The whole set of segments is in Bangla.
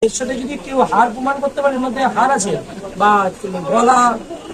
এর সাথে যদি কেউ হার প্রমাণ করতে পারে, এর মধ্যে হার আছে বা গলা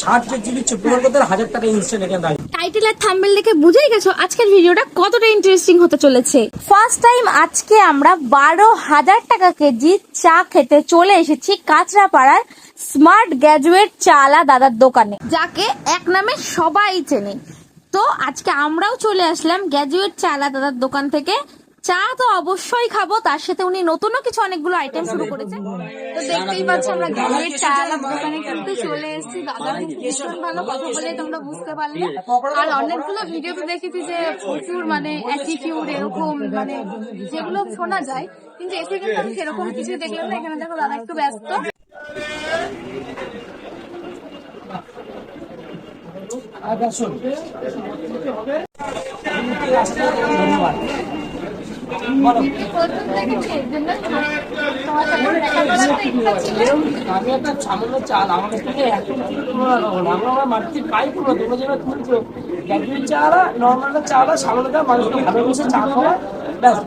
ছাড় যে দিচ্ছে প্রমাণ করতে 1000 টাকা ইনস্ট্যান্ট এখানে দেয়। টাইটেল আর থাম্বনেল দেখে বুঝেই গেছো আজকের ভিডিওটা কতটা ইন্টারেস্টিং হতে চলেছে। ফার্স্ট টাইম আজকে আমরা 12,000 টাকা কেজি চা খেতে চলে এসেছি কাঁচরাপাড়ার স্মার্ট গ্রাজুয়েট চালা দাদার দোকানে, যাকে এক নামে সবাই চেনে। তো আজকে আমরাও চলে আসলাম গ্রাজুয়েট চালা দাদার দোকান থেকে। চা তো অবশ্যই খাবো, তার সাথে উনি নতুনও কিছু অনেকগুলো আইটেম শুরু করেছে। তো দেখতেই পাচ্ছ আমরা গ্রাজুয়েট চালা দোকানে কিন্তু চলে এসেছি। দাদা কিন্তু ভীষণ ভালো কথা বলে, তোমরা বুঝতে পারলে। আর অনেকগুলো ভিডিওতে দেখেছি যে প্রচুর মানে অ্যাটিটিউড এরকম মানে যেগুলো শোনা যায়, কিন্তু এসে কিন্তু আমি সেরকম কিছু দেখলাম না। এখানে দেখো দাদা একটু ব্যস্ত। আমি একটা সামান্য চাল আমাকে থেকে আমরা মার্কেট পাই পুরো তোমরা যেটা তুলছো গ্যাজুয়েট চারা নর্মাল চারা সামান্য মানুষকে ভালোবেসে চা খাওয়া,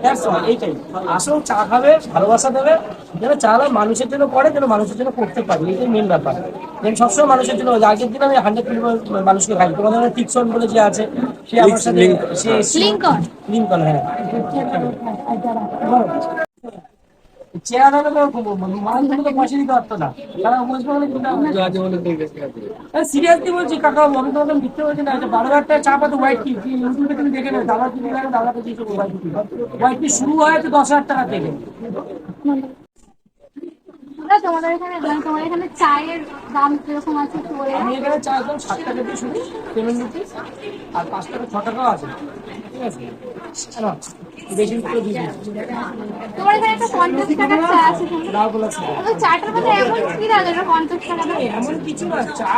ব্যাস এইটাই আসল। চা খাবে, ভালোবাসা দেবে, যেন চারা মানুষের জন্য করে, যেন মানুষের জন্য করতে পারি, এটাই মেন ব্যাপার। যেন সবসময় মানুষের জন্য। আগের দিন আমি 100 মানুষকে খাই। তোমাদের টিকসন বলে যে আছে, সে আমার সাথে লিঙ্কন, হ্যাঁ চেয়ারা সিরিয়াসলি বলছি কাকা, আমি তোমাকে মিথ্যে বলছি না। 12,000 টাকা চা পাতো হোয়াইট টি, ইউটিউবে তুমি দেখে নেবে দাদা টি, দাদা হোয়াইট টি শুরু হয় তো 10,000 টাকা থেকে। তোমাদের এখানে চায়ের দাম কিরকম আছে? আমি এখানে চা একদম 7 টাকা দিয়ে শুরু, 7 রুপিস, আর 5 টাকা 6 টাকাও আছে, ঠিক আছে। বেশি করে দিয়ে তোমার এখানে একটা 50 টাকার চা আছে, চাটার মধ্যে এমন কি দাদা 50 টাকা? এমন কিছু না, চা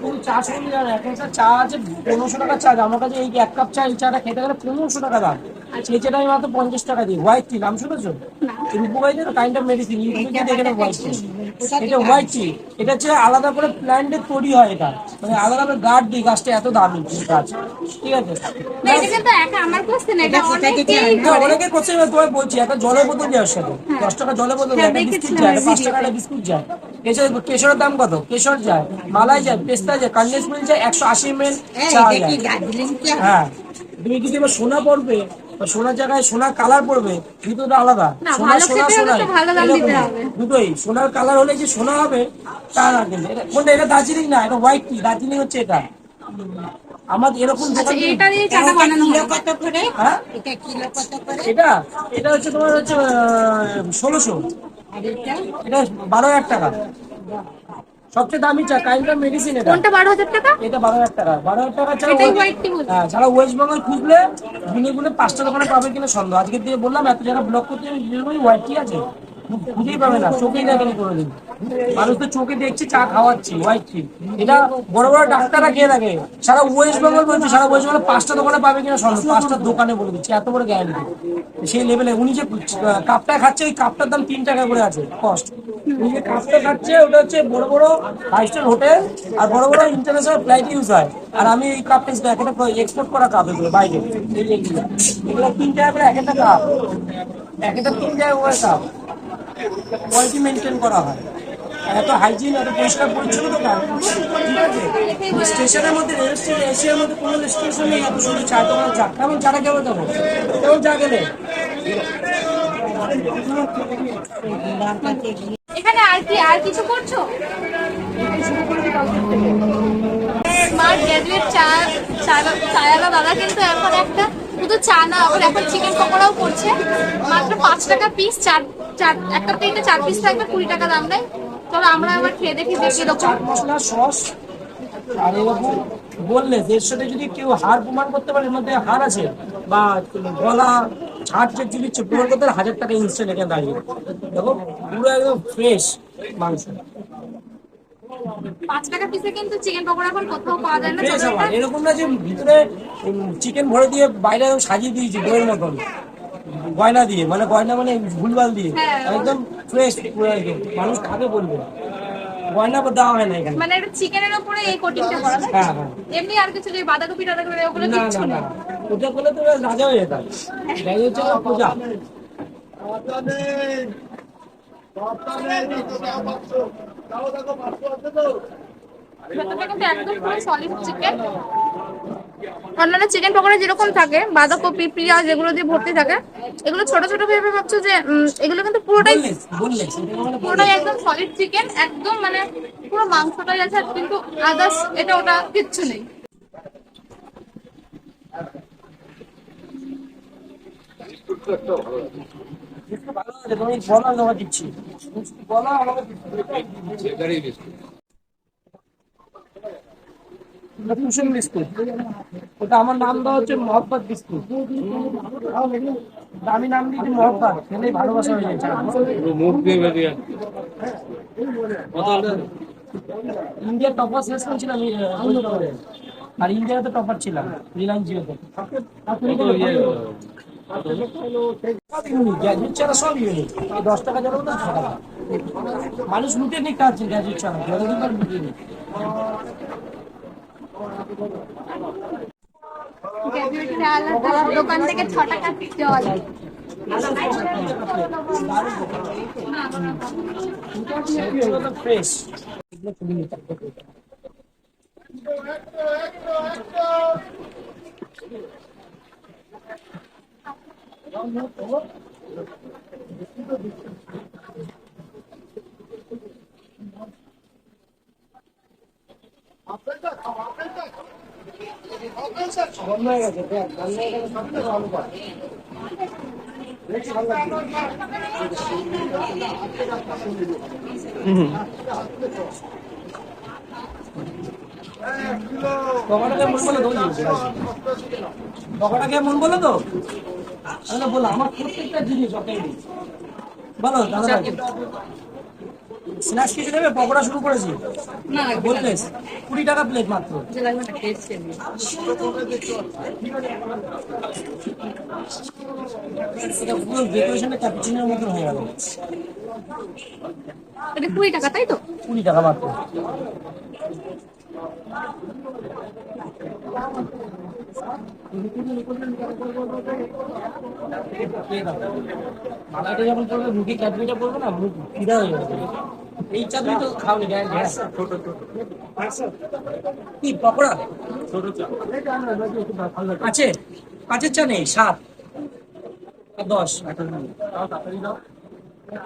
কোন চা শুনলে জানো, এখন চা আছে 1500 টাকার চা। আমার কাছে এই 1 কাপ চা, এই চাটা খেতে গেলে 1500 টাকা দাম। সেই চাটা আমি মাত্র 50 টাকা দিই। হোয়াইট টি নাম শুনেছো? রূপগাইতে কাইন্ড অফ মেডিসিন, ইউটিউবে দেখে নেবো হোয়াইট টি। এটা হোয়াইট টি, এটা হচ্ছে আলাদা করে প্ল্যান্টে তৈরি হয়। এটা মানে আলাদা করে গাছ দিই, গাছটা এত দামি গাছ, ঠিক আছে। অনেকে করছে, তোমায় বলছি একটা জলের বোতল যাওয়ার সাথে 10 টাকা জলের বোতল, একটা বিস্কুট যায়, 5 টাকা একটা বিস্কুট যায়। কেশরের দাম কত? কেশর যায়, মালাই যায়, পেস্তা যায়, কন্ডেন্স মিল্ক যায়, 180 ml চা যায়। হ্যাঁ, তুমি যদি এবার সোনা পড়বে, সোনার জায়গায় সোনার কালার পড়বে, দুটোটা আলাদা। সোনা দুটোই সোনার কালার হলে যে সোনা হবে তা না। কিন্তু কোনটা? এটা দার্জিলিং না, এটা হোয়াইট টি। দার্জিলিং হচ্ছে এটা। আমার এরকম এটা এটা হচ্ছে তোমার হচ্ছে 1600, এটা 12,000 টাকা। সবচেয়ে দামি চা, কাইন্ড অফ মেডিসিন। এটা 12,000 টাকা, এটা 12,000 টাকা। 12,000 টাকা চা। হ্যাঁ, যারা ওয়েস্ট বেঙ্গল খুঁজলে গুনে গুনে 5টা দোকানে পাবে কিনা সন্দেহ। আজকে দিয়ে বললাম এত জায়গা ব্লক করতে, হোয়াইট টি আছে, খুঁজেই পাবে না, চোখেই দেখেনি কোনোদিন। মানুষ তো চোখে দেখছে, চা খাওয়াচ্ছি হোয়াইট টি। এটা বড় বড় ডাক্তাররা খেয়ে থাকে। সারা ওয়েস্ট বেঙ্গল বলছে, সারা ওয়েস্ট বেঙ্গলে 5টা দোকানে পাবে কিনা সন্দেহ। 5টা দোকানে বলে দিচ্ছে, এত বড় গ্যারান্টি সেই লেভেলে। উনি যে কাপটা খাচ্ছে, ওই কাপটার দাম 3 টাকা করে আছে কস্ট। উনি যে কাপটা খাচ্ছে ওটা হচ্ছে বড় বড় 5 স্টার হোটেল আর বড় বড় ইন্টারন্যাশনাল ফ্লাইট ইউজ হয়। আর আমি এই কাপটা একটা এক্সপোর্ট করা কাপ, এগুলো বাইরে এগুলো 3 টাকা করে এক একটা কাপ, এক একটা 3 টাকা করে কাপ। কোয়ালিটি মেনটেন করা হয়, এত হাইজিন, এত পরিষ্কার পরিচ্ছন্ন দোকান, ঠিক আছে। স্টেশনের মধ্যে, রেল স্টেশন এশিয়ার মধ্যে কোনো স্টেশন নেই এত সুন্দর চা দোকান। চা কেমন চাটা কেমন দেবো, কেমন চা গেলে। এখানে আর কিছু করছো? স্মার্ট গ্রাজুয়েট চায়ালা দাদা কিন্তু এখন একটা শুধু চা না, আবার এখন চিকেন পকোড়াও করছে। মাত্র 5 টাকা পিস, একটা প্লেটে 4 পিস থাকবে, 20 টাকা দাম নেয়। চলো আমরা আবার খেয়ে দেখি যে কিরকম। মশলা সস আর এরকম বললে এর সাথে যদি কেউ হার প্রমাণ করতে পারে, এর মধ্যে হার আছে বা গলা ছাড় যে দিচ্ছে প্রমাণ করতে 1000 টাকা ইনস্ট্যান্ট এখানে দাঁড়িয়ে। দেখো পুরো একদম ফ্রেশ মাংস। 5 টাকা পিসে কিন্তু চিকেন পকোড়া এখন কোথাও পাওয়া যায় না। এরকম না যে ভিতরে চিকেন ভরে দিয়ে বাইরে সাজিয়ে দিয়েছি বইয়ের মতন, গয়না দিয়ে, মানে গয়না মানে ভুলভাল দিয়ে, একদম ফ্রেশ পুরো। মানুষ খাবে বলবে গয়না দেওয়া হয় না এখানে, মানে এটা চিকেনের উপরে এই কোটিংটা করা। হ্যাঁ হ্যাঁ, এমনি আর কিছু যে বাঁধাকপি টাধাকপি ওগুলো না কিচ্ছু না না। না, ওটা করলে তো রাজা হয়ে যেতাম। হচ্ছে পূজা। ভেতরটা কিন্তু একদম পুরো সলিড চিকেন। অন্যান্য চিকেন পকোড়া যেরকম থাকে বাঁধাকপি পেঁয়াজ এগুলো দিয়ে ভর্তি থাকে, এগুলো ছোট ছোট ভেবে ভাবছো যে এগুলো কিন্তু পুরোটাই পুরোটাই একদম সলিড চিকেন, একদম মানে পুরো মাংসটাই আছে, কিন্তু আদার্স এটা ওটা কিচ্ছু নেই। ভালো আছে, তুমি বলো আমি তোমাকে দিচ্ছি, বলো আমাকে কুসুম বিস্কুট, ওটা আমার নাম দেওয়া হচ্ছে মহব্বত বিস্কুট, আমি নাম দিয়েছি মহব্বত, খেলেই ভালোবাসা হয়ে যাচ্ছে। ইন্ডিয়ার টপার সিলেকশন ছিলাম আমি, আর ইন্ডিয়াতে টপার ছিলাম রিলায়েন্স জিওতে। গ্যাজেট ছাড়া সব ইউনিক, 10 টাকা যাবে না 6 টাকা, মানুষ লুটে নিয়ে খাচ্ছে গ্যাজেট ছাড়া, যতদিন লুটে নিই। দোকান থেকে 6 টাকা জল। ফ্রেশ বন্ধ হয়ে গেছে, বন্ধ হয়ে গেছে, সব কিছু ভালো করে মন বলো তো, বলো আমার প্রত্যেকটা জিনিস বলো দাদা, স্ন্যাক্স কিছু নেবে? পকোড়া শুরু করেছি, বললে 20 টাকা প্লেট মাত্র। ডেকোরেশনের ক্যাপুচিনোর মতো হয়ে গেল। এটা 20 টাকা, তাই তো? 20 টাকা মাত্র। মালাইটা যখন পড়বে মুখে ক্যাডবেরিটা পড়বে না, মুখ ফিরা হয়ে যাবে। এই চাদরি তো খাওনি কি পকোড়া আছে? 5-এর চা নেই, 7 আর 10।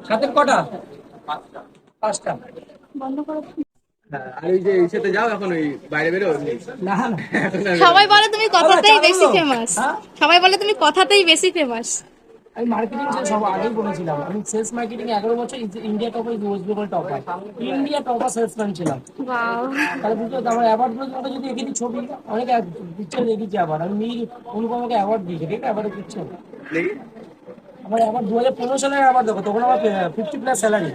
7-এর কটা? 5টা। বন্ধ করো। আর ওই যে সাথে যাও এখন ওই বাইরে বেরো না না, সবাই বলে তুমি কথাতেই বেশি বলো। ফেমাস। হ্যাঁ? সবাই বলে তুমি কথাতেই বেশি ফেমাস। আমি মার্কেটিং সব আগেই বলেছিলাম, আমি সেলস মার্কেটিং 11 বছর India topper, West Bengal topper, India topper salesman ছিলাম। ওয়াও। তাহলে বুঝতে পারছো আমার অ্যাওয়ার্ড গুলো যদি এঁকেছি ছবি, অনেকে পিকচার দেখেছি, আবার আমি নীল অনুপমাকে অ্যাওয়ার্ড দিয়েছি, ঠিক আছে? অ্যাওয়ার্ডের পিকচার আমার অ্যাওয়ার্ড 2015 সালের অ্যাওয়ার্ড দেখো, তখন আমার 50+ স্যালারি,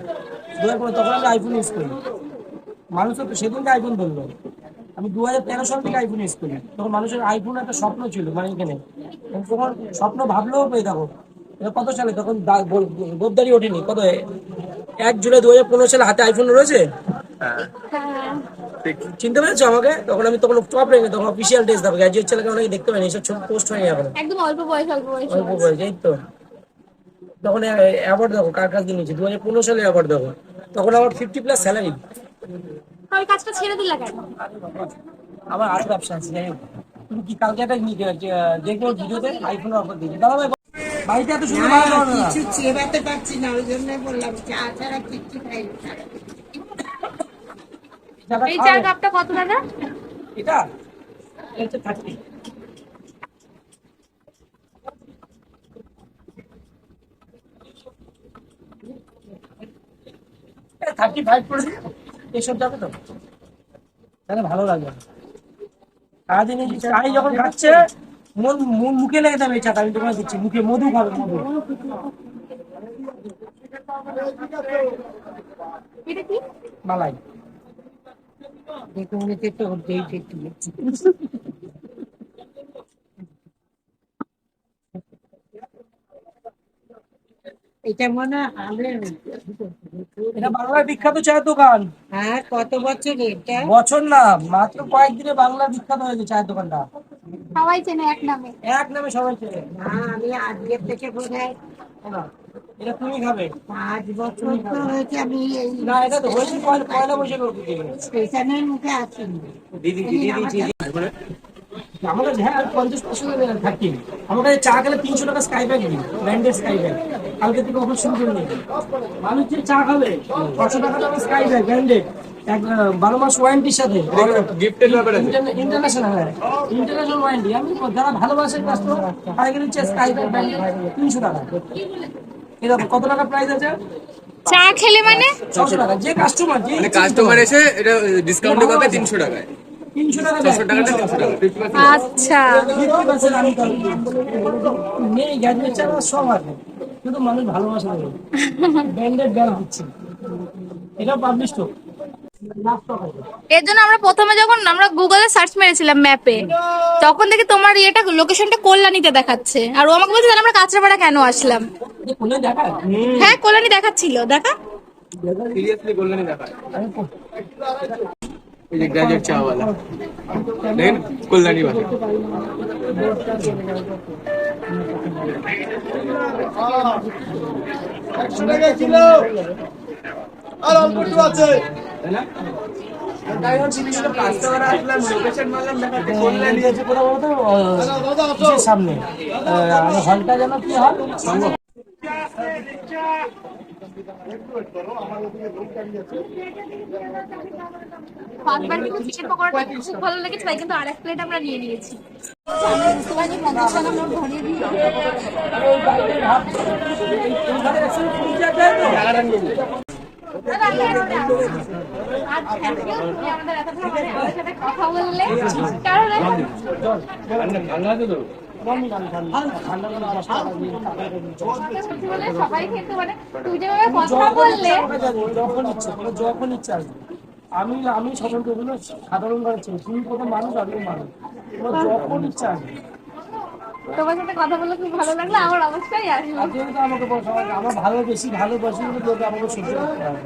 2015, তখন আমি আইফোন ইউজ করি। মানুষ তো সেদিনকে আইফোন বললো, আমি 2013 সাল থেকে আইফোন ইউজ করি। তখন মানুষের আইফোন একটা স্বপ্ন ছিল, মানে এখানে তখন স্বপ্ন ভাবলেও পেয়ে দেখো কত সালে, তখন গোবদারি ওঠেনি, কত 1 জুলাই 2015 সালে হাতে আইফোন রয়েছে, চিনতে পেরেছো আমাকে? তখন টপ রেখে, তখন অফিসিয়াল ড্রেস দেবো, গ্র্যাজুয়েট ছেলেকে অনেকে দেখতে পাইনি, এইসব ছবি পোস্ট হয়নি এখন, একদম অল্প বয়স অল্প বয়স, এই তো। তখন অ্যাওয়ার্ড দেখো কার কাছ দিয়ে নিয়েছি, 2015 সালে অ্যাওয়ার্ড দেখো, তখন আমার 50+ স্যালারি। ওই কাজটা ছেড়ে দিলা কেন? আমার আরো ব্যবসা আছে, যাই হোক। তুমি কি কালকে একটা দেখবো ভিডিওতে আইফোনের অফার দিয়েছি, দাদা ভাই বাড়িতে এত সুন্দর ভালো হবে না। কিছু চেবাতে পারছি না, ওই জন্য বললাম চা ছাড়া কিচ্ছু খাই না। এই চার কাপটা কত দাদা? এটা হচ্ছে 30। 35 করে দিই, এসব যাবে তো, তাহলে ভালো লাগবে। সারাদিন এই চাই যখন খাচ্ছে, মন মুখে লেগে যাবে এই চাটা, আমি তোমাকে দিচ্ছি, মুখে মধু খাবে, মধু। এটা কি? মালাই। দেখে মনে হচ্ছে একটু ডেট একটু এটা মনে হয় এটা বাংলার বিখ্যাত চায়ের দোকান। হ্যাঁ, কত বছর এটা? বছর না, মাত্র কয়েকদিনে বাংলার বিখ্যাত হয়েছে চায়ের দোকানটা, সবাই চেনে এক নামে। এক নামে সবাই চেনে। না, আমি আজকের থেকে বোধ হয় না এটা তুমি খাবে 5 বছর তো হয়েছে আমি এই না, এটা তো হয়েছে পয়লা বৈশাখ অবধি। স্টেশনের মুখে আসিনি। আমার কাছে হ্যাঁ 50% থাকি। আমার কাছে চা খেলে 300 টাকা স্কাই ব্যাগ দিই, ব্র্যান্ডেড স্কাই ব্যাগ। কালকে থেকে অফার শুরু করে দিই। মানুষ যে চা খাবে 500 টাকা দামের স্কাই ব্যাগ ব্র্যান্ডেড, 12 মাস ওয়ারেন্টির সাথে। গিফটের ব্যাপার আছে। ইন্টারন্যাশনাল, হ্যাঁ ইন্টারন্যাশনাল ওয়ারেন্টি। আমি যারা ভালোবাসেন কাস্টমার তাদের হচ্ছে স্কাই ব্যাগ ব্র্যান্ডেড 300 টাকা। এটা কত টাকা প্রাইস আছে? চা খেলে মানে 600 টাকা। যে কাস্টমার যে মানে কাস্টমার এসে এটা ডিসকাউন্ট পাবে 300 টাকায়। 300 টাকা 600 টাকাটা 300 টাকা। আচ্ছা নেই গ্যাজেট ছাড়া সব আছে, কিন্তু মানুষ ভালোবাসে না। ব্র্যান্ডেড ব্যাগ দিচ্ছে, এটা পাবলিশ তো এর জন্য আমরা প্রথমে যখন আমরা গুগলে সার্চ মেরেছিলাম ম্যাপে, তখন দেখি তোমার ইয়েটা লোকেশনটা কল্যাণীতে দেখাচ্ছে, আর ও আমাকে বলছে তাহলে আমরা কাঁচরাপাড়া কেন আসলাম। কোনে দেখা। হ্যাঁ কল্যাণী দেখাচ্ছিল, দেখা সিরিয়াসলি বললেন দেখা। এই যে গ্রাজুয়েট চা वाला দেখেন কল্যাণী বাসা। সামনে হলটা যেন কি হয় পাঁচবার কিন্তু চিকেন পকোড়াটা খুব ভালো লেগেছে, তাই কিন্তু আরেক প্লেট আমরা নিয়ে নিয়েছি। কথা বললে কারণ সবাই কিন্তু মানে তুই যেভাবে কথা বললে যখন ইচ্ছা আসবে। আমি স্বতন্ত্র, এগুলো সাধারণ ভাবে ছিল। তুমি প্রথম মানুষ, আমিও মানুষ, যখন ইচ্ছা আসবে। তোমার সাথে কথা বললে খুব ভালো লাগলো, আমার অবশ্যই আসবো। আর তুমি তো আমাকে বলছো আমার ভালোবাসি বলে তোকে আমাকে সহ্য করতে হবে।